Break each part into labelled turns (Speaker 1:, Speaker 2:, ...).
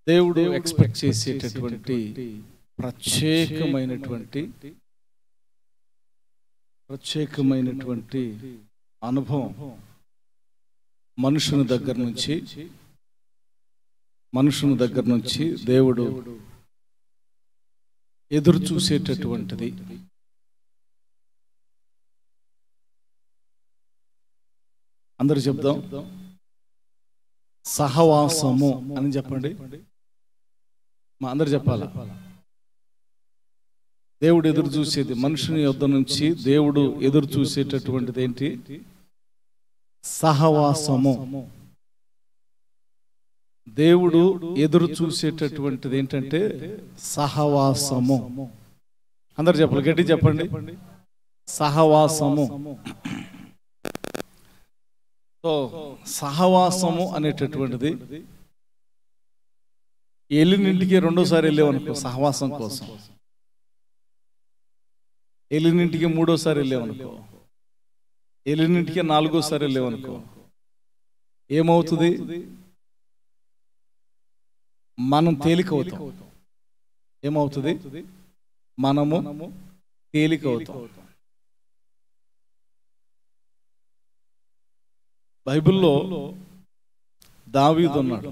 Speaker 1: దేవుడు ఎక్స్పెక్ట్ చేసేటటువంటి ప్రత్యేకమైనటువంటి అనుభవం మనుషుని దగ్గర నుంచి దేవుడు ఎదురు చూసేటటువంటిది. అందరూ చెప్దాం, సహవాసము అని చెప్పండి. మా అందరు చెప్పాలా? దేవుడు ఎదురు చూసేది, మనుషుని యొద్ద నుంచి దేవుడు ఎదురు చూసేటటువంటిది ఏంటి? సహవాసము. దేవుడు ఎదురు చూసేటటువంటిది ఏంటంటే సహవాసము. అందరు చెప్పాలి, గట్టి చెప్పండి, సహవాసము. సో సహవాసము అనేటటువంటిది ఎల్లినింటికి రెండోసారి వెళ్ళేవనుకో సహవాసం కోసం, ఎల్లినింటికి మూడోసారి వెళ్ళేవనుకో, ఎల్లినింటికి నాలుగోసారి వెళ్ళేవనుకో, ఏమవుతుంది? మనం తేలికవుతాం. ఏమవుతుంది? మనము తేలికవుతాం. బైబిల్లో దావీదు ఉన్నాడు.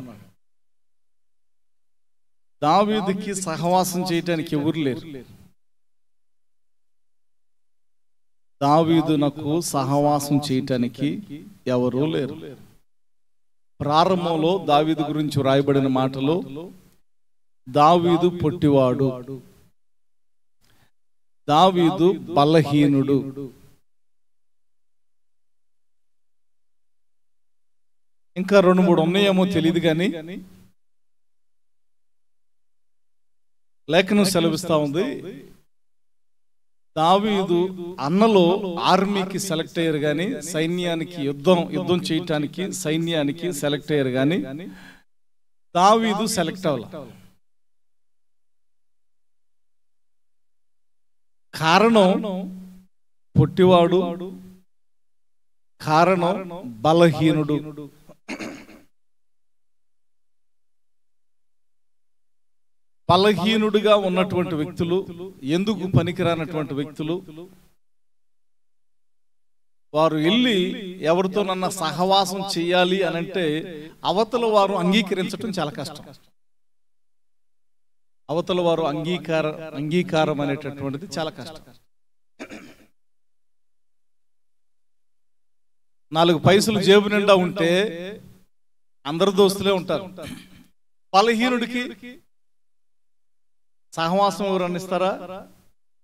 Speaker 1: దావీదుకి సహవాసం చేయటానికి ఎవరు లేరు. దావీదునకు సహవాసం చేయటానికి ఎవరూ లేరు. ప్రారంభంలో దావీదు గురించి వ్రాయబడిన మాటలు, దావీదు పొట్టివాడు, దావీదు బలహీనుడు, ఇంకా 2-3 ఉన్నాయేమో తెలియదు కానీ లేఖనం సెలవిస్తా ఉంది, దావీదు అన్నలో ఆర్మీకి సెలెక్ట్ అయ్యారు కానీ సైన్యానికి యుద్ధం చేయటానికి సైన్యానికి సెలెక్ట్ అయ్యారు కానీ దావీదు సెలెక్ట్ అవ్వాల. కారణం పొట్టివాడు, కారణం బలహీనుడు. బలహీనుడిగా ఉన్నటువంటి వ్యక్తులు, ఎందుకు పనికిరానటువంటి వ్యక్తులు, వారు వెళ్ళి ఎవరితోనన్నా సహవాసం చేయాలి అని అంటే అవతల వారు అంగీకరించడం చాలా కష్టం. అవతల వారు అంగీకారం అనేటటువంటిది చాలా కష్టం. 4 పైసలు జేబు నిండా ఉంటే అందరు దోస్తులే ఉంటారు. బలహీనుడికి సహవాసం ఎవరు అందిస్తారా?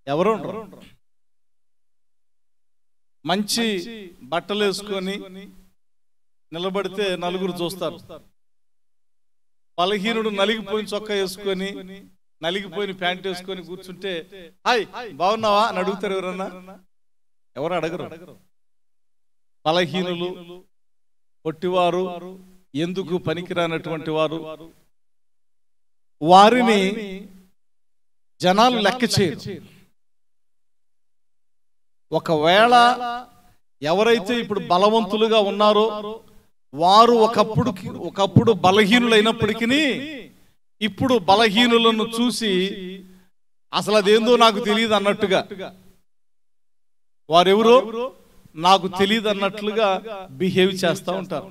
Speaker 1: ఎవరు ఉండరు. మంచి బట్టలు వేసుకొని నిలబడితే నలుగురు చూస్తారు. బలహీనుడు నలిగిపోయిన చొక్కా వేసుకొని నలిగిపోయిన ప్యాంట్ వేసుకొని కూర్చుంటే హాయ్ బాగున్నావా అని అడుగుతారు ఎవరన్నా? ఎవరు అడగరు. బలహీనులు, పొట్టివారు, ఎందుకు పనికిరానటువంటి వారు, వారిని జనాలు లెక్క చేయరు. ఒకవేళ ఎవరైతే ఇప్పుడు బలవంతులుగా ఉన్నారో వారు ఒకప్పుడు బలహీనులైనప్పటికీ ఇప్పుడు బలహీనులను చూసి అసలు అదేందో నాకు తెలియదు అన్నట్టుగా, వారెవరో నాకు తెలియదు అన్నట్లుగా బిహేవ్ చేస్తూ ఉంటారు.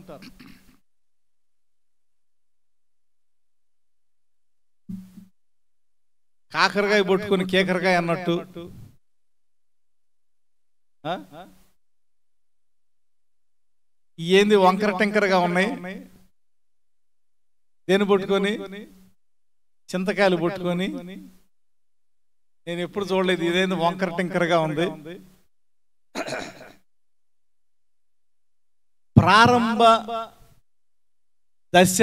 Speaker 1: కాకరకాయ పట్టుకొని కేకరకాయ అన్నట్టు, ఏంది వంకర టెంకరగా ఉన్నాయి, దేని పట్టుకొని, చింతకాయలు పట్టుకొని, నేను ఎప్పుడు చూడలేదు, ఇదేంది వంకర టెంకరగా ఉంది. ప్రారంభ దశ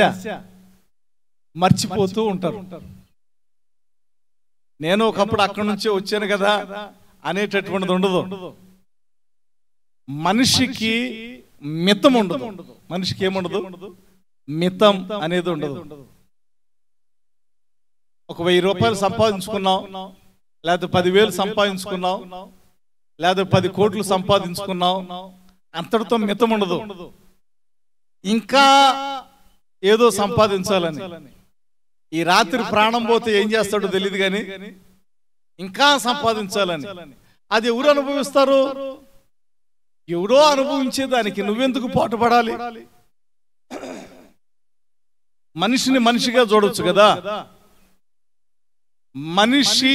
Speaker 1: మర్చిపోతూ ఉంటారు. నేను ఒకప్పుడు అక్కడి నుంచే వచ్చాను కదా అనేటటువంటిది ఉండదు. మనిషికి మితం ఉండదు. మనిషికి ఏముండదు? మితం అనేది ఉండదు. ఒక 1000 రూపాయలు సంపాదించుకున్నాం, లేదా 10,000 సంపాదించుకున్నాం, లేదా 10 కోట్లు సంపాదించుకున్నాం, అంతటితో మితం ఉండదు. ఇంకా ఏదో సంపాదించాలని, ఈ రాత్రి ప్రాణం పోతే ఏం చేస్తాడో తెలియదు కానీ ఇంకా సంపాదించాలని. అది ఎవరు అనుభవిస్తారు? ఎవరో అనుభవించేదానికి నువ్వెందుకు పాటుపడాలి? మనిషిని మనిషిగా చూడొచ్చు కదా. మనిషి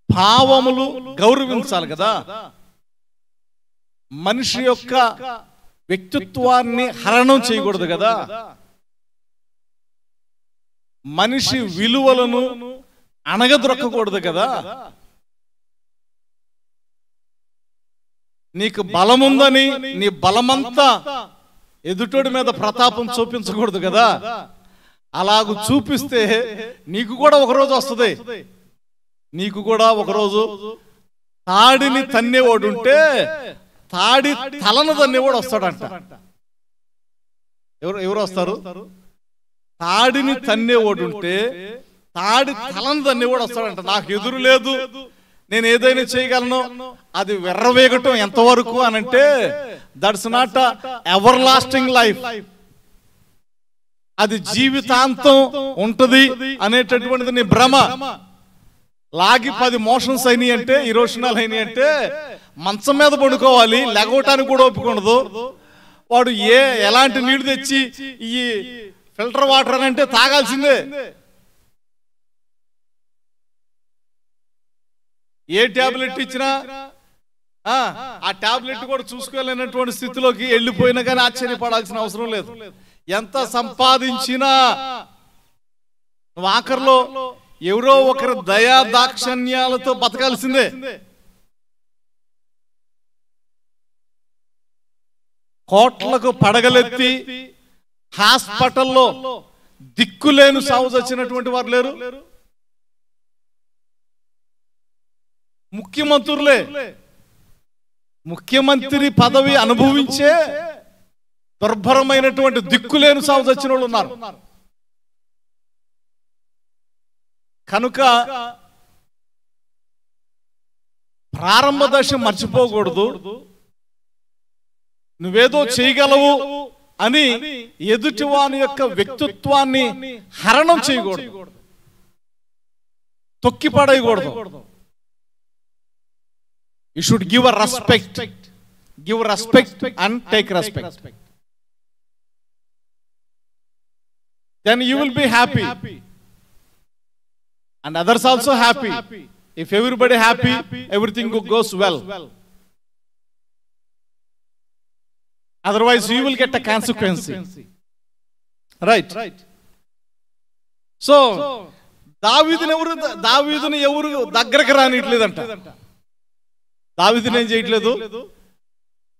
Speaker 1: భావములు గౌరవించాలి కదా. మనిషి యొక్క వ్యక్తిత్వాన్ని హరణం చేయకూడదు కదా. మనిషి విలువలను అణగదొక్కకూడదు కదా. నీకు బలముందని నీ బలమంతా ఎదుటోడి మీద ప్రతాపం చూపించకూడదు కదా. అలాగూ చూపిస్తే నీకు కూడా ఒకరోజు వస్తుంది. నీకు కూడా ఒకరోజు తాడిని తన్నేవాడు ఉంటే తాడి తలను తన్నేవాడు వస్తాడంట. ఎవరు వస్తారు? తాడిని తన్నేవాడు ఉంటే తాడి తలను తన్నేవాడు వస్తాడంట. నాకు ఎదురు లేదు, నేను ఏదైనా చేయగలను. అది వెర్రవేగటం ఎంతవరకు అనంటే that's not ever lasting life. అది జీవితాంతం ఉంటది అనేటటువంటిది నీ భ్రమ. లాగి 10 మోషన్స్ అయినాయి అంటే, ఇరోషనాలు అయినాయి అంటే మంచం మీద పడుకోవాలి, లెగవటానికి కూడా ఒప్పుకుండదు. వాడు ఎలాంటి నీళ్లు తెచ్చి ఈ ఫిల్టర్ వాటర్ అని అంటే తాగాల్సిందే. ఏ టాబ్లెట్ ఇచ్చినా ఆ టాబ్లెట్ కూడా చూసుకోలేనటువంటి స్థితిలోకి వెళ్ళిపోయినా కానీ ఆశ్చర్యపడాల్సిన అవసరం లేదు. ఎంత సంపాదించినా నువ్వు ఆఖరిలో ఎవరో ఒకరి దయా దాక్షణ్యాలతో బతకాల్సిందే. కోట్లకు పడగలెత్తి హాస్పిటల్లో దిక్కులేని సాగు వచ్చినటువంటి వారు లేరు. ముఖ్యమంత్రులే, ముఖ్యమంత్రి పదవి అనుభవించే దుర్భరమైనటువంటి దిక్కులేని సాగు వచ్చిన వాళ్ళు ఉన్నారు. కనుక ప్రారంభ దశ మర్చిపోకూడదు. నువ్వేదో చేయగలవు అని ఎదుటివాని యొక్క వ్యక్తిత్వాన్ని హరణం చేయకూడదు, తొక్కి పడేయకూడదు. You should give a respect, give respect and take respect. Then you will be happy and others also happy. If everybody happy, everything goes well. Otherwise you will get a consequence. Right? So దావీదుని ఎవరు దగ్గరకు రానిట్లేదంట. దావీదుని ఏం చేయట్లేదు,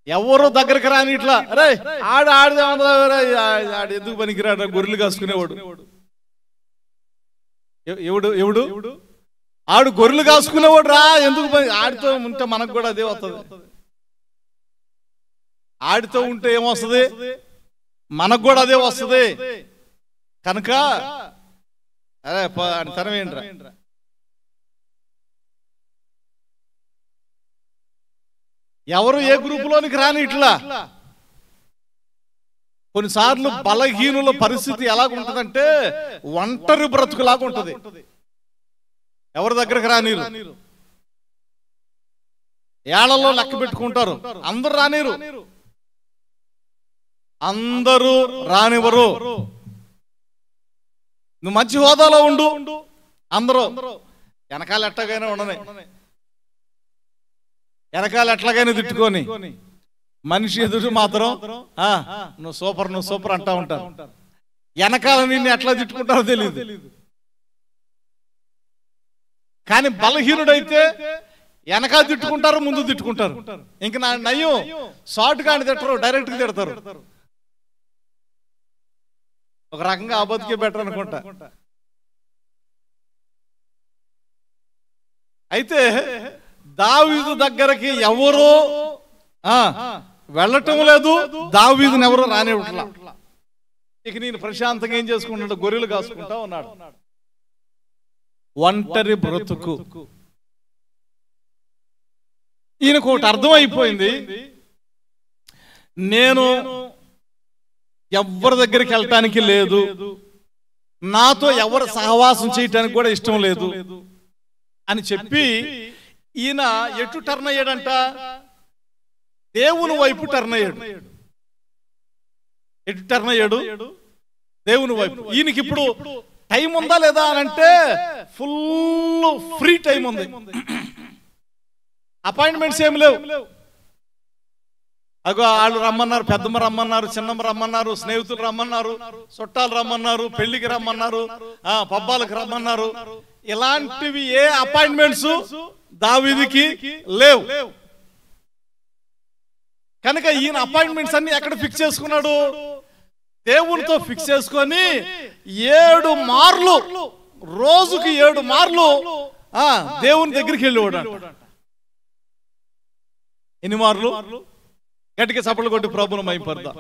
Speaker 1: ఎవరు దగ్గరకు రానిట్లా. అరే ఆడు ఎందుకు పనికిరాడు, గొర్రెలు కాసుకునేవాడు. ఎవడు ఆడు గొర్రెలు కాసుకునేవాడు రా, ఎందుకు ఆడితో ఉంటే మనకు కూడా అదే వస్తుంది. ఆడితో ఉంటే ఏమొస్తుంది, మనకు కూడా అదే వస్తుంది. కనుక అరే తరం ఏంట్రా. ఎవరు ఏ గ్రూపులోనికి రాని ఇట్లా. కొన్నిసార్లు బలహీనుల పరిస్థితి ఎలాగుంటదంటే ఒంటరి బ్రతుకులాగా ఉంటది. ఎవరి దగ్గరకు రానిరు, ఏళ్లలో లెక్క పెట్టుకుంటారు. అందరూ రానిరు, అందరూ రానివ్వరు. నువ్వు మంచి హోదాలో ఉండు, అందరూ వెనకాల ఎట్టగానే ఉండని, వెనకాల ఎట్లాగైనా తిట్టుకొని మనిషి ఎదురు మాత్రం నువ్వు సూపర్ అంటా ఉంటారు. వెనకాల నిన్ను ఎట్లా తిట్టుకుంటారో తెలియదు. కానీ బలహీనుడైతే వెనకాల తిట్టుకుంటారు, ముందు తిట్టుకుంటారు. ఇంకా నా నయ్యం షార్ట్ కానీ తిట్టరు, డైరెక్ట్ గా తిడతారు. ఒక రకంగా ఆ బతికే బెటర్ అనుకుంటా. అయితే దావీదు దగ్గరకి ఎవరో వెళ్ళటం లేదు, దావీదుని ఎవరో రానివ్వట్లా. ఇక నేను ప్రశాంతంగా ఏం చేసుకుంటాడు, గొర్రెలు కాసుకుంటా ఉన్నాడు. ఒంటరి బ్రతుకు. ఈయనకు ఒకటి అర్థమైపోయింది, నేను ఎవరి దగ్గరికి వెళ్ళటానికి లేదు, నాతో ఎవరు సహవాసం చేయటానికి కూడా ఇష్టం లేదు అని చెప్పి ఈయన ఎటు టర్న్ అయ్యాడంట? దేవుని వైపు టర్న్ అయ్యాడు. ఎటు టర్న్ అయ్యాడు? దేవుని వైపు. ఈయనకి ఇప్పుడు టైం ఉందా లేదా అని అంటే ఫుల్ ఫ్రీ టైం ఉంది. అపాయింట్మెంట్స్ ఏమి లేవు. అగో వాళ్ళు రమ్మన్నారు, పెద్దమ్మ రమ్మన్నారు, చిన్నమ్మ రమ్మన్నారు, స్నేహితులు రమ్మన్నారు, చుట్టాలు రమ్మన్నారు, పెళ్లికి రమ్మన్నారు, పబ్బాలకు రమ్మన్నారు. ఇలాంటివి ఏ అపాయింట్మెంట్స్ దావీదుకి లేవు. కనుక ఈయన అపాయింట్మెంట్స్ అన్ని ఎక్కడ ఫిక్స్ చేసుకున్నాడు? దేవునితో ఫిక్స్ చేసుకొని 7 మార్లు, రోజుకి 7 మార్లు దేవుని దగ్గరికి వెళ్ళేవాడు. ఎన్ని మార్లు? గట్టిగా చప్పట్లు కొట్టి ప్రభువును మహిమపడదాం.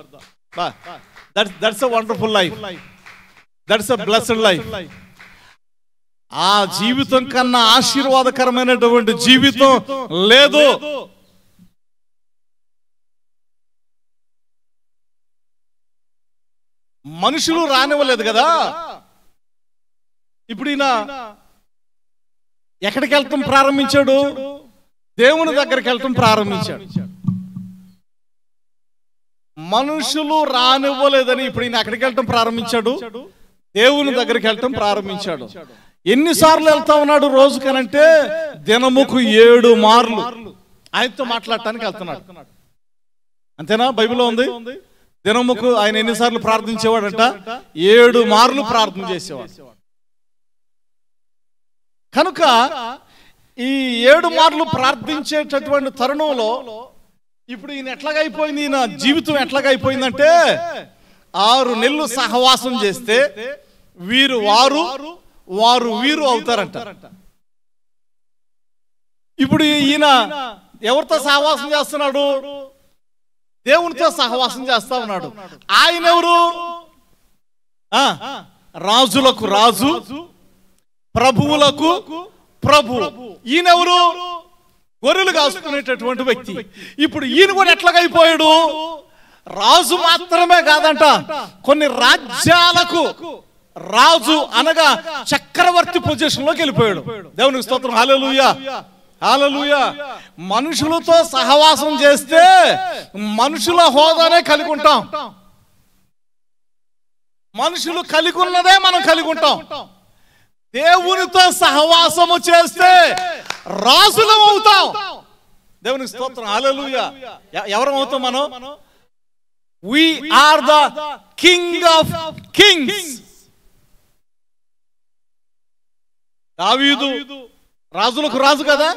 Speaker 1: That's a wonderful life. That's a blessed life. ఆ జీవితం కన్నా ఆశీర్వాదకరమైనటువంటి జీవితం లేదు. మనుషులు రానివ్వలేదు కదా. ఇప్పుడు ఈయన ఎక్కడికి వెళ్ళటం ప్రారంభించాడు? దేవుని దగ్గరికి వెళ్ళటం ప్రారంభించాడు. మనుషులు రానివ్వలేదని ఇప్పుడు ఈయన ఎక్కడికి వెళ్ళటం ప్రారంభించాడు? దేవుని దగ్గరికి వెళ్ళటం ప్రారంభించాడు. ఎన్నిసార్లు వెళ్తా ఉన్నాడు రోజుకనంటే దినముకు 7 మార్లు ఆయనతో మాట్లాడటానికి వెళ్తున్నాడు. అంతేనా? బైబిల్లో ఉంది. దినముకు ఆయన ఎన్నిసార్లు ప్రార్థించేవాడంట? 7 మార్లు ప్రార్థన చేసేవాడు. కనుక ఈ 7 మార్లు ప్రార్థించేటటువంటి తరుణంలో ఇప్పుడు ఈయన ఎట్లాగా అయిపోయింది? ఈయన జీవితం ఎట్లాగా అయిపోయిందంటే 6 నెలలు సహవాసం చేస్తే వీరు వారు, వారు వీరు అవుతారంట. ఇప్పుడు ఈయన ఎవరితో సహవాసం చేస్తున్నాడు? దేవునితో సహవాసం చేస్తా ఉన్నాడు. ఆయన ఎవరు? రాజులకు రాజు, ప్రభువులకు ప్రభు. ఈయనెవరు? గొర్రెలు కాసుకునేటటువంటి వ్యక్తి. ఇప్పుడు ఈయన కూడా ఎట్లాగా అయిపోయాడు? రాజు మాత్రమే కాదంట, కొన్ని రాజ్యాలకు రాజు అనగా చక్రవర్తి పొజిషన్ లోకి వెళ్ళిపోయాడు. దేవునికి స్తోత్రం. హల్లెలూయా, హల్లెలూయా. మనుషులతో సహవాసం చేస్తే మనుషుల హోదానే కలిగి ఉంటాం. మనుషులు కలిగి ఉన్నదే మనం కలిగి ఉంటాం. దేవునితో సహవాసము చేస్తే రాజులం అవుతాం. దేవునికి స్తోత్రం. హల్లెలూయా. ఎవరం అవుతాం మనం? We are the king of kings. దావీదు రాజులకు రాజు కదా,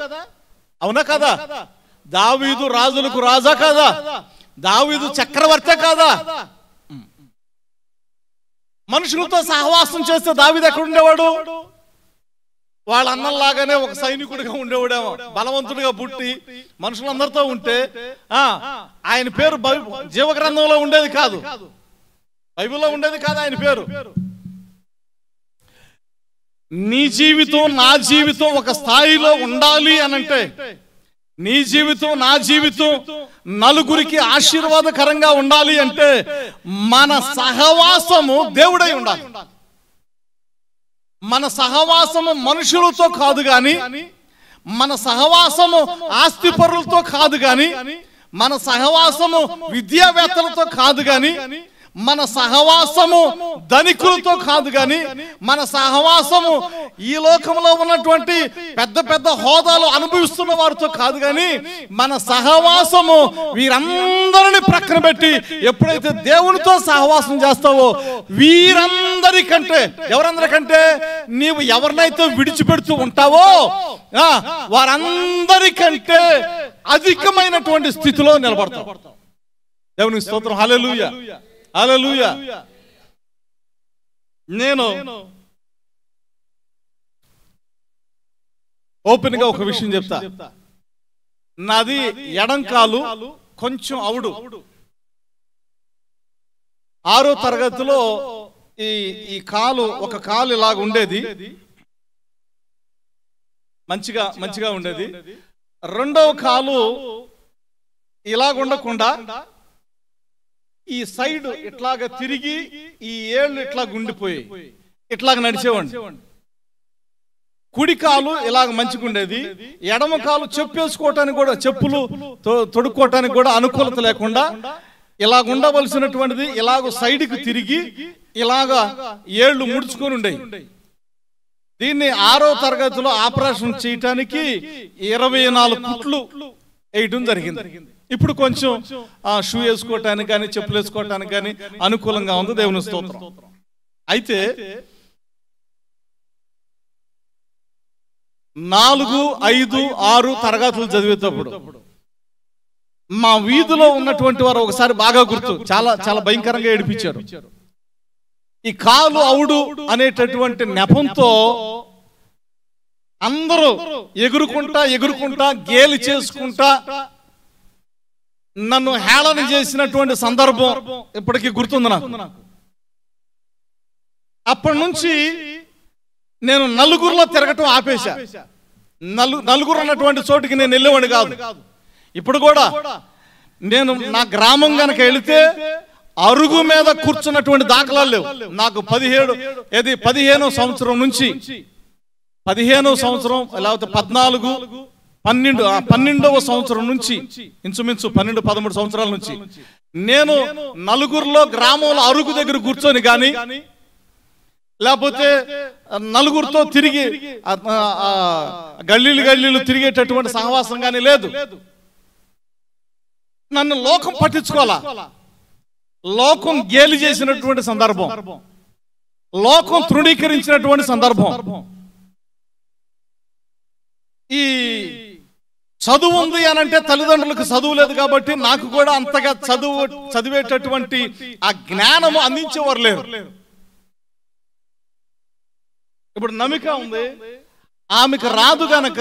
Speaker 1: అవునా కదా? దావీదు రాజులకు రాజా కాదా? దావీదు చక్రవర్తి కాదా? మనుషులతో సహవాసం చేస్తే దావీదు ఎక్కడ ఉండేవాడు? వాళ్ళ అన్నంలాగానే ఒక సైనికుడిగా ఉండేవాడేమో, బలవంతుడిగా పుట్టి మనుషులందరితో ఉంటే ఆయన పేరు జీవగ్రంథంలో ఉండేది కాదు, బైబిల్లో ఉండేది కాదు ఆయన పేరు. నీ జీవితం నా జీవితం ఒక స్థాయిలో ఉండాలి అనంటే, నీ జీవితం నా జీవితం నలుగురికి ఆశీర్వాదకరంగా ఉండాలి అంటే మన సహవాసము దేవుడై ఉండాలి. మన సహవాసము మనుషులతో కాదు గాని, మన సహవాసము ఆస్తిపరులతో కాదు గాని, మన సహవాసము విద్యావేత్తలతో కాదు గాని, మన సహవాసము ధనికులతో కాదు గాని, మన సహవాసము ఈ లోకంలో ఉన్నటువంటి పెద్ద పెద్ద హోదాలు అనుభవిస్తున్న వారితో కాదు గాని, మన సహవాసము వీరందరిని ప్రక్కన పెట్టి ఎప్పుడైతే దేవునితో సహవాసం చేస్తావో వీరందరికంటే, ఎవరందరికంటే నీవు ఎవరినైతే విడిచిపెడుతూ ఉంటావో వారందరికంటే అధికమైనటువంటి స్థితిలో నిలబడతావు. దేవునికి స్తోత్రం. హల్లెలూయా, హల్లెలూయా. నేను ఓపెన్ గా ఒక విషయం చెప్తా. నాది ఎడంకాలు కొంచెం అవుడు. 6వ తరగతిలో ఈ కాలు, ఒక కాలు ఇలాగ ఉండేది, మంచిగా ఉండేది. రెండవ కాలు ఇలాగ ఉండకుండా ఈ సైడ్ ఇట్లాగా తిరిగి ఈ ఏళ్ళు ఇట్లా గుండిపోయి ఇట్లాగ నడిచేవాడిని. కుడి కాలు ఇలాగ మంచిగుండేది, ఎడమ కాలు చెప్పేసుకోవటానికి కూడా, చెప్పులు తొడుక్కోవటానికి కూడా అనుకూలత లేకుండా ఇలాగ ఉండవలసినటువంటిది ఇలాగ సైడ్కి తిరిగి ఇలాగా ఏళ్ళు ముడుచుకొని ఉండేవి. దీన్ని 6వ తరగతిలో ఆపరేషన్ చేయటానికి 24 కుట్లు వేయడం జరిగింది. ఇప్పుడు కొంచెం షూ వేసుకోవటానికి కానీ చెప్పులు వేసుకోవటానికి కానీ అనుకూలంగా ఉంది, దేవుని స్తోత్రం. అయితే 4, 5, 6 తరగతులు చదివేటప్పుడు మా వీధిలో ఉన్నటువంటి వారు ఒకసారి బాగా గుర్తు, చాలా చాలా భయంకరంగా ఏడిపించారు. ఈ కాలు అవుడు అనేటటువంటి నెపంతో అందరూ ఎగురుకుంటా గేలి చేసుకుంటా నన్ను హేళన చేసినటువంటి సందర్భం ఇప్పటికీ గుర్తుంది నాకు. అప్పటి నుంచి నేను నలుగురిలో తిరగటం ఆపేశా. నలుగురు అన్నటువంటి చోటుకి నేను వెళ్ళేవాడిని కాదు. ఇప్పుడు కూడా నేను నా గ్రామం గనక వెళితే అరుగు మీద కూర్చున్నటువంటి దాఖలాలు లేవు. నాకు 15వ సంవత్సరం నుంచి 15వ సంవత్సరం లేకపోతే 14, 12వ సంవత్సరం నుంచి ఇంచుమించు 12, 13 సంవత్సరాల నుంచి నేను నలుగురిలో గ్రామంలో అరుగు దగ్గర కూర్చొని కానీ లేకపోతే నలుగురితో తిరిగి గల్లీలు తిరిగేటటువంటి సహవాసం కానీ లేదు. నన్ను లోకం పట్టించుకోవాలా, లోకం గేలి చేసినటువంటి సందర్భం, లోకం తృణీకరించినటువంటి సందర్భం. ఈ చదువు ఉంది అని అంటే తల్లిదండ్రులకు చదువు లేదు కాబట్టి నాకు కూడా అంతగా చదివేటటువంటి ఆ జ్ఞానము అందించేవారు లేరు. ఇప్పుడు నమిక ఉంది, ఆమెకు రాదు గనక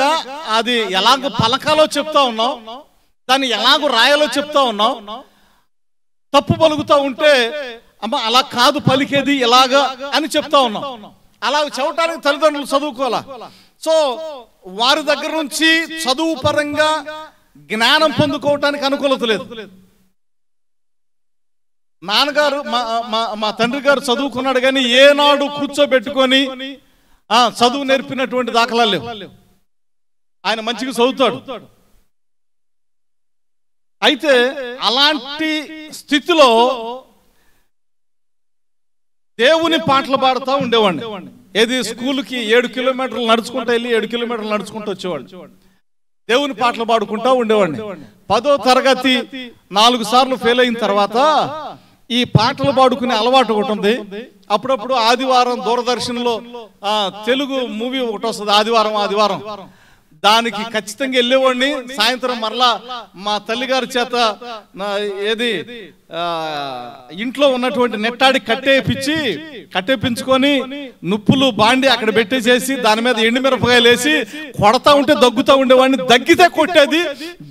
Speaker 1: అది ఎలాగో పలకాలో చెప్తా ఉన్నాం, దాన్ని ఎలాగో రాయాలో చెప్తా ఉన్నాం. తప్పు పలుకుతా ఉంటే అమ్మ అలా కాదు పలికేది ఎలాగా అని చెప్తా ఉన్నాం. అలా చెప్పడానికి తల్లిదండ్రులు చదువుకోవాలా. సో వారి దగ్గర నుంచి చదువు పరంగా జ్ఞానం పొందుకోవటానికి అనుకూలత లేదు. నాన్నగారు మా తండ్రి గారు చదువుకున్నాడు కానీ ఏనాడు కూర్చోబెట్టుకొని చదువు నేర్పినటువంటి దాఖలాలు లేవు. ఆయన మంచిగా చదువుతాడు. అయితే అలాంటి స్థితిలో దేవుని పాటలు పాడుతూ ఉండేవాడిని. ఏది స్కూల్కి 7 కిలోమీటర్లు నడుచుకుంటూ వెళ్ళి 7 కిలోమీటర్లు నడుచుకుంటూ వచ్చేవాడు. దేవుని పాటలు పాడుకుంటూ ఉండేవాడిని. 10వ తరగతి 4 సార్లు ఫెయిల్ అయిన తర్వాత ఈ పాటలు పాడుకునే అలవాటు ఒకటి ఉంది. అప్పుడప్పుడు ఆదివారం దూరదర్శన్లో తెలుగు మూవీ ఒకటి వస్తుంది, ఆదివారం. దానికి ఖచ్చితంగా వెళ్ళేవాడిని. సాయంత్రం మరలా మా తల్లిగారి చేత ఇంట్లో ఉన్నటువంటి నెట్టాడి కట్టేపించుకొని నుప్పులు బాండి అక్కడ పెట్టేసేసి దాని మీద ఎండుమిరపకాయలు వేసి కొడతా ఉంటే దగ్గుతా ఉండేవాడిని. దగ్గితే కొట్టేది,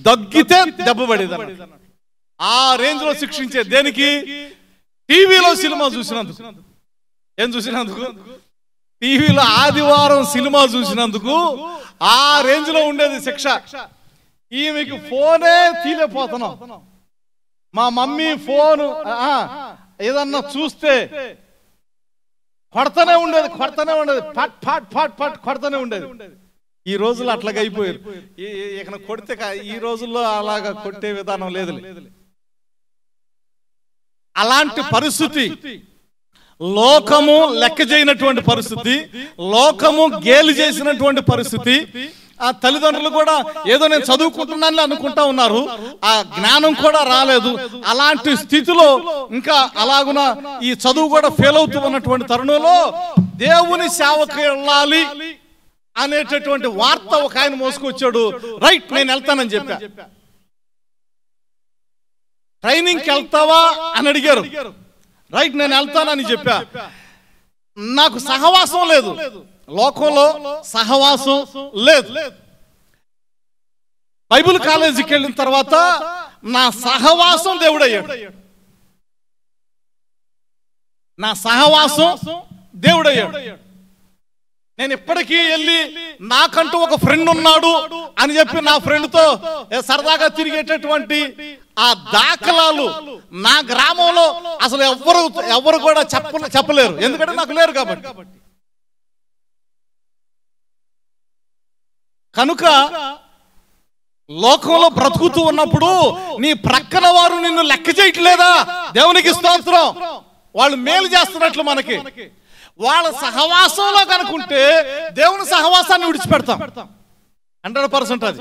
Speaker 1: దగ్గితే దెబ్బ పడేది. ఆ రేంజ్ లో శిక్షించే. దేనికి? టీవీలో సినిమా చూసినందుకు. ఏం చూసినందుకు? టీవీలో ఆదివారం సినిమా చూసినందుకు ఆ రేంజ్ లో ఉండేది శిక్ష. ఈమెకి ఫోనే తీలేపోతున్నాం. మా మమ్మీ ఫోన్ ఏదన్నా చూస్తే కొడతానే ఉండేది. పట్ పట్ పట్ పట్ కొడతానే ఉండేది. ఈ రోజుల్లో అట్లాగా అయిపోయారు. ఇక కొడితే ఈ రోజుల్లో అలాగా కొట్టే విధానం లేదు. అలాంటి పరిస్థితి, లోకము లెక్క చేయనటువంటి పరిస్థితి, లోకము గేలి చేసినటువంటి పరిస్థితి. ఆ తల్లిదండ్రులు కూడా ఏదో నేను చదువుకుంటున్నానని అనుకుంటా ఉన్నారు, ఆ జ్ఞానం కూడా రాలేదు. అలాంటి స్థితిలో ఇంకా అలాగున ఈ చదువు కూడా ఫెయిల్ అవుతూ ఉన్నటువంటి తరుణంలో దేవుని సేవకు వెళ్ళాలి అనేటటువంటి వార్త ఒక ఆయన మోసుకొచ్చాడు. రైట్, నేను వెళ్తానని చెప్పా. ట్రైనింగ్కి వెళ్తావా అని అడిగారు. రైట్, నేను వెళ్తానని చెప్పా. నాకు సహవాసం లేదు, లోకంలో సహవాసం లేదు. బైబిల్ కాలేజీకి వెళ్ళిన తర్వాత నా సహవాసం దేవుడయ్యాడు. నేను ఇప్పటికీ వెళ్ళి నాకంటూ ఒక ఫ్రెండ్ ఉన్నాడు అని చెప్పి నా ఫ్రెండ్తో సరదాగా తిరిగేటటువంటి ఆ దాఖలాలు నా గ్రామంలో అసలు ఎవరు కూడా చెప్పలేరు. ఎందుకంటే నాకు లేరు కాబట్టి. కనుక లోకంలో బ్రతుకుతూ ఉన్నప్పుడు నీ ప్రక్కన వారు నిన్ను లెక్క చేయట్లేదా? దేవునికి స్తోత్రం. వాళ్ళు మేలు చేస్తున్నట్లు మనకి. వాళ్ళ సహవాసంలో కనుకుంటే దేవుని సహవాసాన్ని విడిచిపెడతాం 100%. అది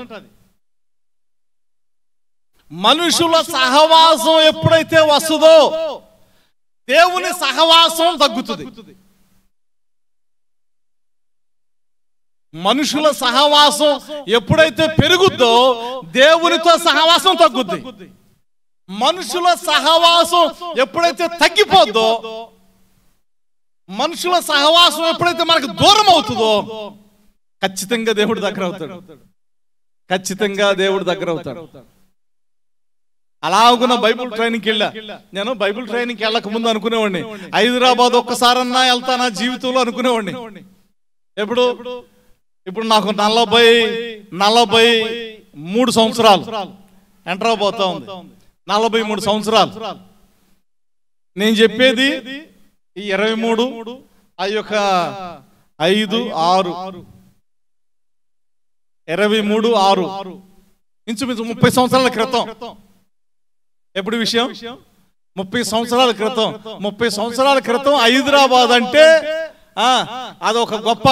Speaker 1: మనుషుల సహవాసం ఎప్పుడైతే వస్తుందో దేవుని సహవాసం తగ్గుతుంది. మనుషుల సహవాసం ఎప్పుడైతే పెరుగుద్దో దేవునితో సహవాసం తగ్గుద్ది. మనుషుల సహవాసం ఎప్పుడైతే తగ్గిపోద్దో, మనుషుల సహవాసం ఎప్పుడైతే మనకు దూరం అవుతుందో ఖచ్చితంగా దేవుడి దగ్గర అవుతాడు. ఖచ్చితంగా దేవుడి దగ్గర అవుతాడు. అలాగున బైబిల్ ట్రైనింగ్కి వెళ్ళా. నేను బైబిల్ ట్రైనింగ్కి వెళ్ళక ముందు అనుకునేవాడిని, హైదరాబాద్ ఒక్కసారన్నా వెళ్తానా జీవితంలో అనుకునేవాడిని. ఇప్పుడు నాకు 43 సంవత్సరాలు ఎంటర్ అవబోతా ఉంది. 43 సంవత్సరాలు. నేను చెప్పేది ఈ 23 ఆ యొక్క 5 6 23 6 ఇంచుమించు 30 సంవత్సరాల క్రితం. ఎప్పుడు విషయం? 30 సంవత్సరాల క్రితం. 30 సంవత్సరాల క్రితం హైదరాబాద్ అంటే అదొక గొప్ప.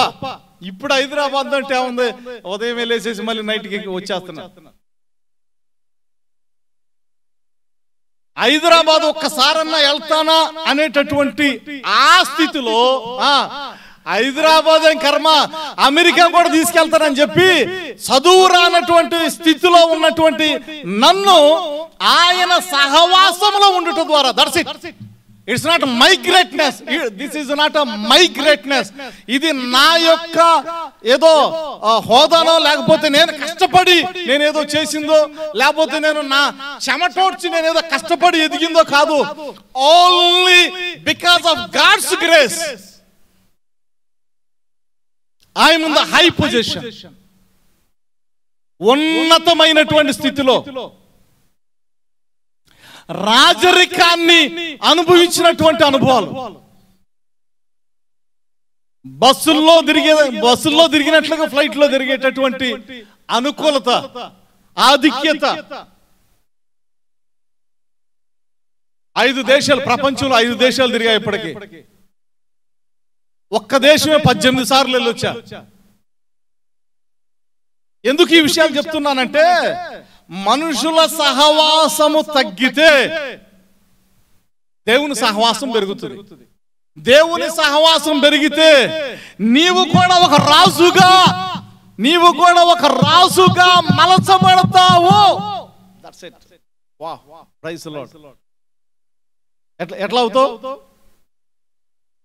Speaker 1: ఇప్పుడు హైదరాబాద్ అంటే ఏముంది, ఉదయం వెళ్ళేసేసి మళ్ళీ నైట్కి వచ్చేస్తున్నా. హైదరాబాద్ ఒక్కసారన్నా వెళ్తానా అనేటటువంటి ఆ స్థితిలో హైదరాబాద్ కర్మ అమెరికా కూడా తీసుకెళ్తానని చెప్పి చదువు రానటువంటి స్థితిలో ఉన్నటువంటి నన్ను ఆయన సహవాసంలో ఉండటం ద్వారా, that's it. It's not my greatness, this is not my greatness. ఇది నా యొక్క ఏదో హోదానో, లేకపోతే నేను కష్టపడి నేనేదో చేసిందో, లేకపోతే నేను నా చెమటోడ్చి నేనేదో కష్టపడి ఎదిగిందో కాదు. Only because of God's grace I'm in the high position. ఉన్నతమైనటువంటి స్థితిలో రాజరికాన్ని అనుభవించినటువంటి అనుభవాలు, బస్సుల్లో తిరిగినట్లుగా ఫ్లైట్ లో తిరిగేటటువంటి అనుకూలత, ఆధిక్యత. 5 దేశాలు, ప్రపంచంలో 5 దేశాలు తిరిగా. ఇప్పటికీ ఒక్క దేశమే 18 సార్లు వెళ్ళొచ్చా. ఎందుకు ఈ విషయాలు చెప్తున్నానంటే, మనుషుల సహవాసము తగ్గితే దేవుని సహవాసం పెరుగుతుంది. దేవుని సహవాసం పెరిగితే నీవు కూడా ఒక రాజుగా మలచబడతావు. ఎట్లా అవుతావు?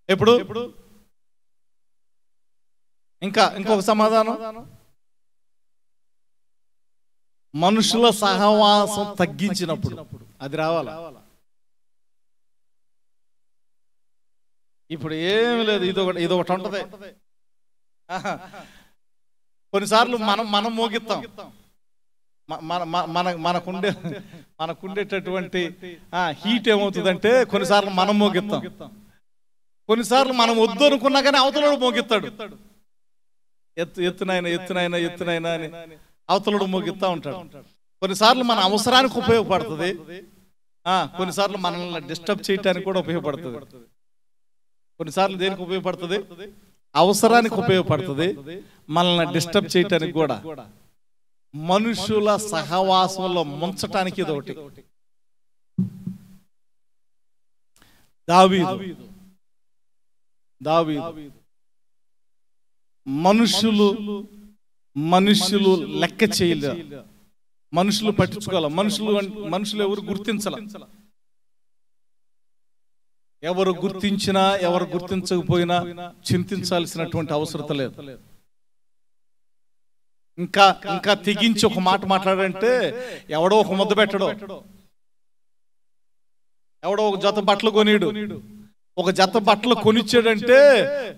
Speaker 1: ఎప్పుడు? ఇంకొక సమాధానం, మనుషుల సహవాసం తగ్గించినప్పుడు అది రావాలా. ఇప్పుడు ఏమి లేదు, ఇదొకటి ఉంటది. కొన్నిసార్లు మనం మోగిస్తాం. మనకుండేటటువంటి హీట్ ఏమవుతుందంటే, కొన్నిసార్లు మనం మోగిస్తాం. కొన్నిసార్లు మనం వద్దు అనుకున్నా కానీ అవతలడు మోగిస్తాడు. ఎత్తునైనా అని అవతలడు మోగిస్తా ఉంటాడు. కొన్నిసార్లు మన అవసరానికి ఉపయోగపడుతుంది, కొన్నిసార్లు మనల్ని డిస్టర్బ్ చేయడానికి కూడా ఉపయోగపడుతుంది. కొన్నిసార్లు దేనికి ఉపయోగపడుతుంది? అవసరానికి ఉపయోగపడుతుంది, మనల్ని డిస్టర్బ్ చేయటానికి కూడా. మనుషుల సహవాసంలో ముంచటానికి ఇది ఒకటి. దావీదు మనుషులు లెక్క చేయలే, మనుషులు పట్టించుకోవాలి. మనుషులు ఎవరు గుర్తించాల. ఎవరు గుర్తించినా ఎవరు గుర్తించకపోయినా చింతించాల్సినటువంటి అవసరం లేదు. ఇంకా తెగించి ఒక మాట మాట్లాడంటే, ఎవడో ఒక ముద్ద పెట్టడో, ఎవడో ఒక జత బట్టలు కొనిడు, ఒక జత బట్టలు కొనిచ్చాడంటే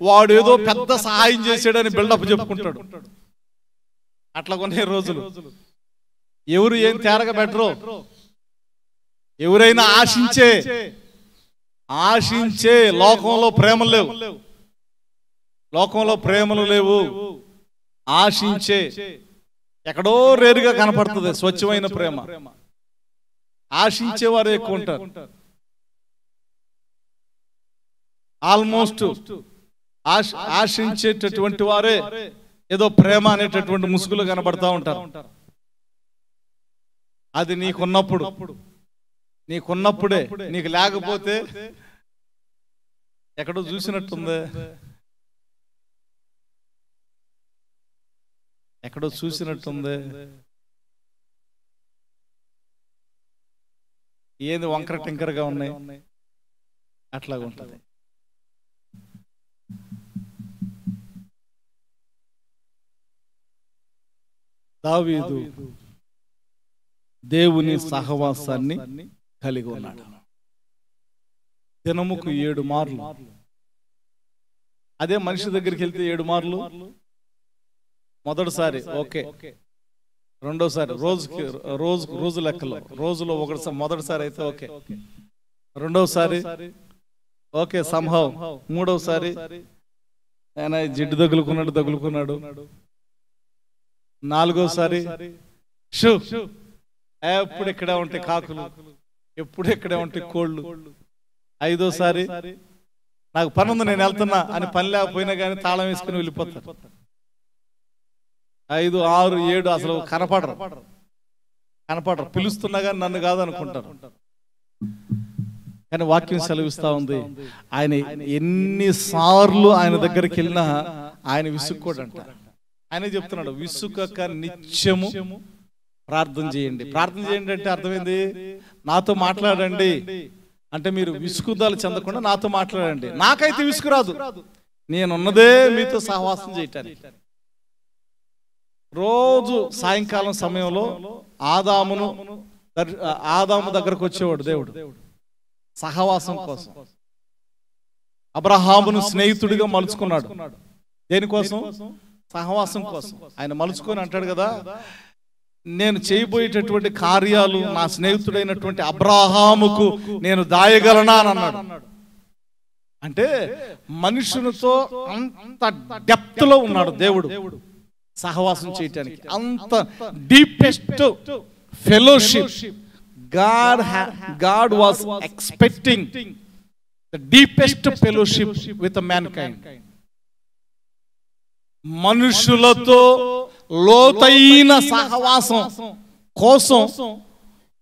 Speaker 1: వాడు ఏదో పెద్ద సహాయం చేశాడని బిల్డప్ చెప్పుకుంటాడు. అట్లా కొనే రోజులు. ఎవరు ఏం తేరగా పెట్టరు. ఎవరైనా ఆశించే లోకంలో ప్రేమలు లేవు. ఆశించే ఎక్కడో రేరుగా కనపడుతుంది స్వచ్ఛమైన ప్రేమ. ఆశించేవారు ఎక్కువ ఉంటారు. ఆల్మోస్ట్ ఆశించేటటువంటి వారే ఏదో ప్రేమ అనేటటువంటి ముసుగులు కనబడతా ఉంటారు. అది నీకున్నప్పుడే, నీకు లేకపోతే ఎక్కడో చూసినట్టుంది, ఎక్కడో చూసినట్టుంది. ఏంది వంకర టింకరగా ఉన్నాయి, అట్లాగా ఉంటుంది. దావీదు దేవుని సహవాసాన్ని కలిగి ఉన్నాడు. దినముకు 7 మార్లు. అదే మనిషి దగ్గరికి వెళ్తే 7 మార్లు మొదటిసారి ఓకే, రెండోసారి రోజు లెక్కలో రోజులో ఒకటిసారి, మొదటిసారి అయితే ఓకే, రెండోసారి ఓకే సంభవం, మూడోసారి ఆయన జిడ్డు తగులుకున్నాడు, నాలుగోసారి ఎప్పుడు ఇక్కడే ఉంటాయి కాకులు, ఎప్పుడు ఇక్కడే ఉంటాయి కోళ్ళు, ఐదోసారి నాకు పని ఉంది నేను వెళ్తున్నా అని పని లేకపోయినా కానీ తాళం వేసుకుని వెళ్ళిపోతారు. 5, 6, 7 అసలు కనపడరు, పిలుస్తున్నా కానీ నన్ను కాదు అనుకుంటారు. కానీ వాక్యం సెలవిస్తా ఉంది, ఆయన ఎన్నిసార్లు ఆయన దగ్గరికి వెళ్ళినా ఆయన విసుక్కోడంట. ఆయనే చెప్తున్నాడు, విసుకక నిత్యము ప్రార్థన చేయండి. ప్రార్థన చేయండి అంటే అర్థమైంది, నాతో మాట్లాడండి అంటే మీరు విసుగుదలు చెందకుండా నాతో మాట్లాడండి. నాకైతే విసుగు రాదు, నేనున్నదే మీతో సహవాసం చేయటానికి. రోజు సాయంకాలం సమయంలో ఆదాము దగ్గరకు వచ్చేవాడు దేవుడు సహవాసం కోసం. అబ్రహామును స్నేహితుడిగా మలుచుకున్నాడు. దేనికోసం? సహవాసం కోసం. ఆయన మలుచుకొని అంటాడు కదా, నేను చేయబోయేటటువంటి కార్యాలు నా స్నేహితుడైనటువంటి అబ్రహాముకు నేను దాయగలనా అని అన్నాడు. అంటే మనుషునితో అంత డెప్త్ లో ఉన్నాడు దేవుడు సహవాసం చేయటానికి. అంత deepest fellowship God was expecting the deepest fellowship with mankind. మనుషులతో లోతైన సహవాసం కోసం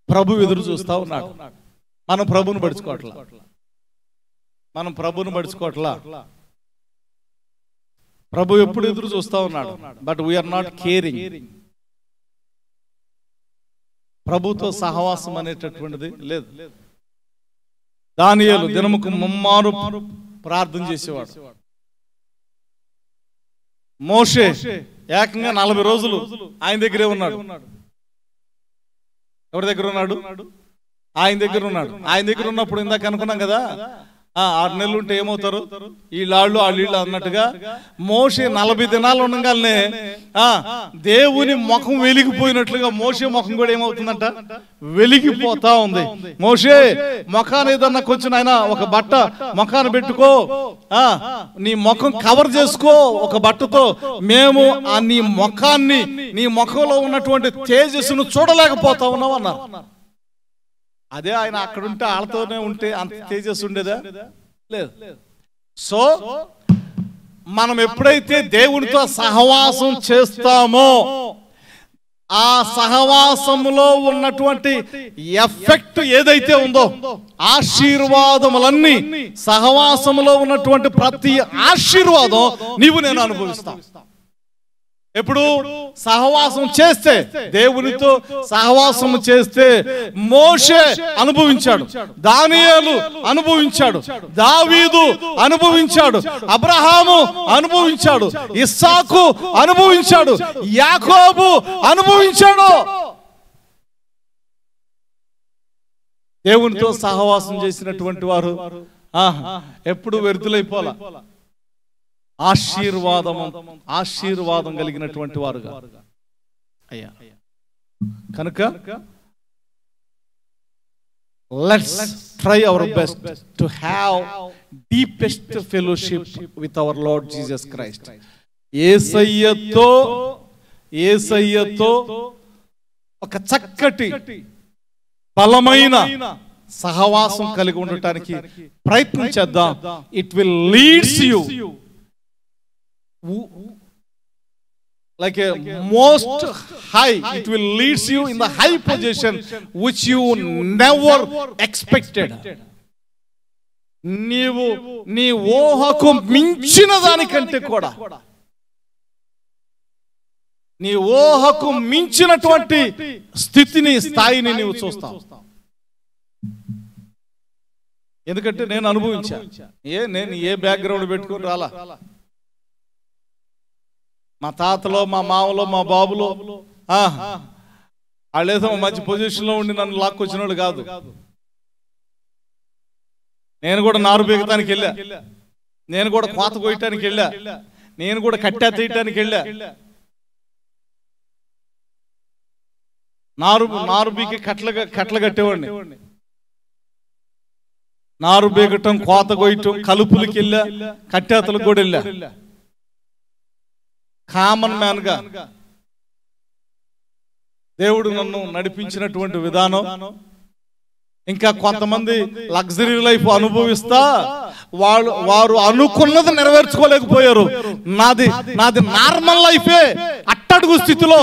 Speaker 1: ప్రభు ఎదురు చూస్తా ఉన్నాడు. మనం ప్రభువును పడుచుకోవట్లా. ప్రభు ఎప్పుడు ఎదురు చూస్తా ఉన్నాడు, బట్ వీఆర్ నాట్ కేరింగ్. ప్రభుతో సహవాసం అనేటటువంటిది లేదు. దానియేలు దినముకు 3 మారు ప్రార్థన చేసేవాడు. మోషే ఏకంగా 40 రోజులు ఆయన దగ్గరే ఉన్నాడు. ఎవరి దగ్గర ఉన్నాడు? ఆయన దగ్గర ఉన్నాడు. ఆయన దగ్గర ఉన్నప్పుడు ఇందాక అనుకున్నాం కదా, 6 నెలలు ఉంటే ఏమవుతారు వీళ్ళు అన్నట్టుగా మోషే 40 దినాలు ఉండగానే దేవుని ముఖం వెలిగిపోయినట్లుగా మోషే ముఖం కూడా ఏమవుతుందంట, వెలిగిపోతా ఉంది. మోషే ముఖాన్ని ఏదన్నా కొంచెం ఆయన ఒక బట్ట ముఖాన్ని పెట్టుకో, నీ ముఖం కవర్ చేసుకో ఒక బట్టతో, మేము నీ ముఖాన్ని, నీ ముఖంలో ఉన్నటువంటి తేజస్సును చూడలేకపోతా ఉన్నాం అన్నారు. అదే ఆయన అక్కడుంటే వాళ్ళతోనే ఉంటే అంత తేజస్సు ఉండేదా? లేదు. సో మనం ఎప్పుడైతే దేవునితో సహవాసం చేస్తామో ఆ సహవాసములో ఉన్నటువంటి ఎఫెక్ట్ ఏదైతే ఉందో, ఆశీర్వాదములన్నీ, సహవాసములో ఉన్నటువంటి ప్రతి ఆశీర్వాదం నీవు నేను అనుభవిస్తాం. ఎప్పుడు సహవాసం చేస్తే, దేవునితో సహవాసం చేస్తే మోషే అనుభవించాడు, దానియేలు అనుభవించాడు, దావీదు అనుభవించాడు, అబ్రహాము అనుభవించాడు, ఇస్సాకు అనుభవించాడు, యాకోబు అనుభవించాడు. దేవునితో సహవాసం చేసినటువంటి వారు ఎప్పుడు వ్యర్థులైపోలా, ఆశీర్వాదం కలిగినటువంటి వారుగా అయ్యా. కనుక let's try our best to have deepest fellowship with our Lord Jesus Christ. యేసయ్యతో యేసయ్యతో ఒక చక్కటి బలమైన సహవాసం కలిగి ఉండటానికి ప్రయత్నం చేద్దాం. It will leads you like a most high, it will leads you in the high position which you never expected. నీవు నీ ఊహకు మించిన దానికంటే కూడా, నీ ఊహకు మించినటువంటి స్థితిని, స్థాయిని నీవు చూస్తావు. ఎందుకంటే నేను అనుభవించా. నేను ఏ బ్యాక్గ్రౌండ్ పెట్టుకుని రాలా. మా తాతలో, మా మామలో, మా బాబులో వాళ్ళేదో మంచి పొజిషన్లో ఉండి నన్ను లాక్కొచ్చిన వాళ్ళు కాదు. నేను కూడా నారు బీగటానికి వెళ్ళా, నేను కూడా కోత కోయటానికి వెళ్ళా, నేను కూడా కట్టె తీయటానికి వెళ్ళా. నారు బీకి కట్టలు కట్టేవాడిని. నారు బీగటం, కోత కోయటం, కలుపులకి వెళ్ళా, కట్టేతలకు కూడా వెళ్ళా. కామన్ మ్యాన్ గా దేవుడు నన్ను నడిపించినటువంటి విధానం, ఇంకా కొంతమంది లగ్జరీ లైఫ్ అనుభవిస్తా వారు అనుకున్నది నెరవేర్చుకోలేకపోయారు. నాది నార్మల్ లైఫే. అట్టడుగు స్థితిలో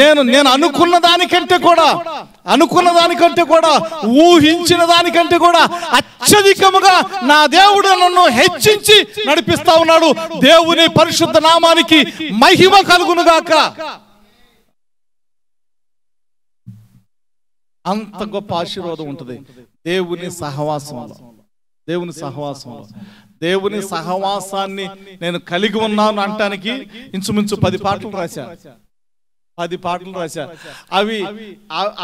Speaker 1: నేను అనుకున్న దానికంటే కూడా ఊహించిన దానికంటే కూడా అత్యధికముగా నా దేవుడు నన్ను హెచ్చించి నడిపిస్తా ఉన్నాడు. దేవుని పరిశుద్ధ నామానికి మహిమ కలుగునుగాక. అంత గొప్ప ఆశీర్వాదం ఉంటుంది దేవుని సహవాసంలో. దేవుని సహవాసాన్ని నేను కలిగి ఉన్నాను అంటానికి ఇంచుమించు 10 పాటలు రాశా.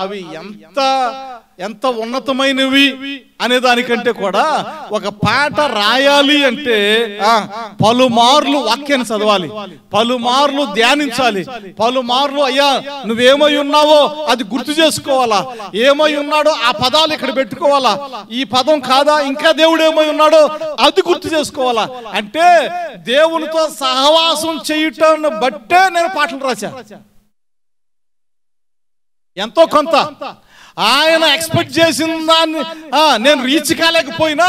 Speaker 1: అవి ఎంత ఉన్నతమైనవి అనే దానికంటే కూడా, ఒక పాట రాయాలి అంటే పలుమార్లు వాక్యాన్ని చదవాలి, పలుమార్లు ధ్యానించాలి, పలుమార్లు అయ్యా నువ్వేమై ఉన్నావో అది గుర్తు చేసుకోవాలా, ఏమై ఉన్నాడో ఆ పదాలు ఇక్కడ పెట్టుకోవాలా, ఈ పదం కాదా ఇంకా దేవుడు ఏమై ఉన్నాడో అది గుర్తు చేసుకోవాలా. అంటే దేవునితో సహవాసం చేయటాన్ని బట్టే నేను పాటలు రాశా. ఎంతో కొంత ఆయన ఎక్స్పెక్ట్ చేసిన దాన్ని నేను రీచ్ కాలేకపోయినా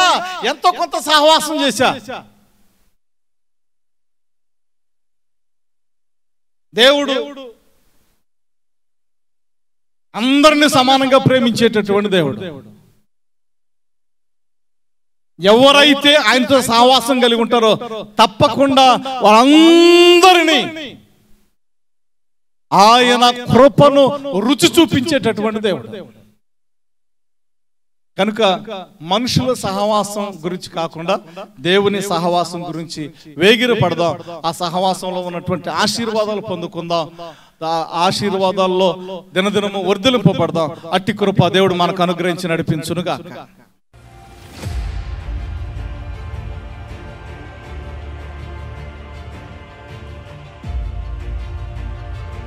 Speaker 1: ఎంతో కొంత సహవాసం చేశా. దేవుడు అందరినీ సమానంగా ప్రేమించేటటువంటి దేవుడు. ఎవరైతే ఆయనతో సహవాసం కలిగి ఉంటారో తప్పకుండా వాళ్ళందరినీ ఆయన కృపను రుచి చూపించేటటువంటి దేవుడు. కనుక మనుషుల సహవాసం గురించి కాకుండా దేవుని సహవాసం గురించి వేగిర పడదాం. ఆ సహవాసంలో ఉన్నటువంటి ఆశీర్వాదాలు పొందుకుందాం. ఆశీర్వాదాల్లో దినదినము వర్ధిలింపబడదాం. అట్టి కృప దేవుడు మనకు అనుగ్రహించి నడిపించునుగాక.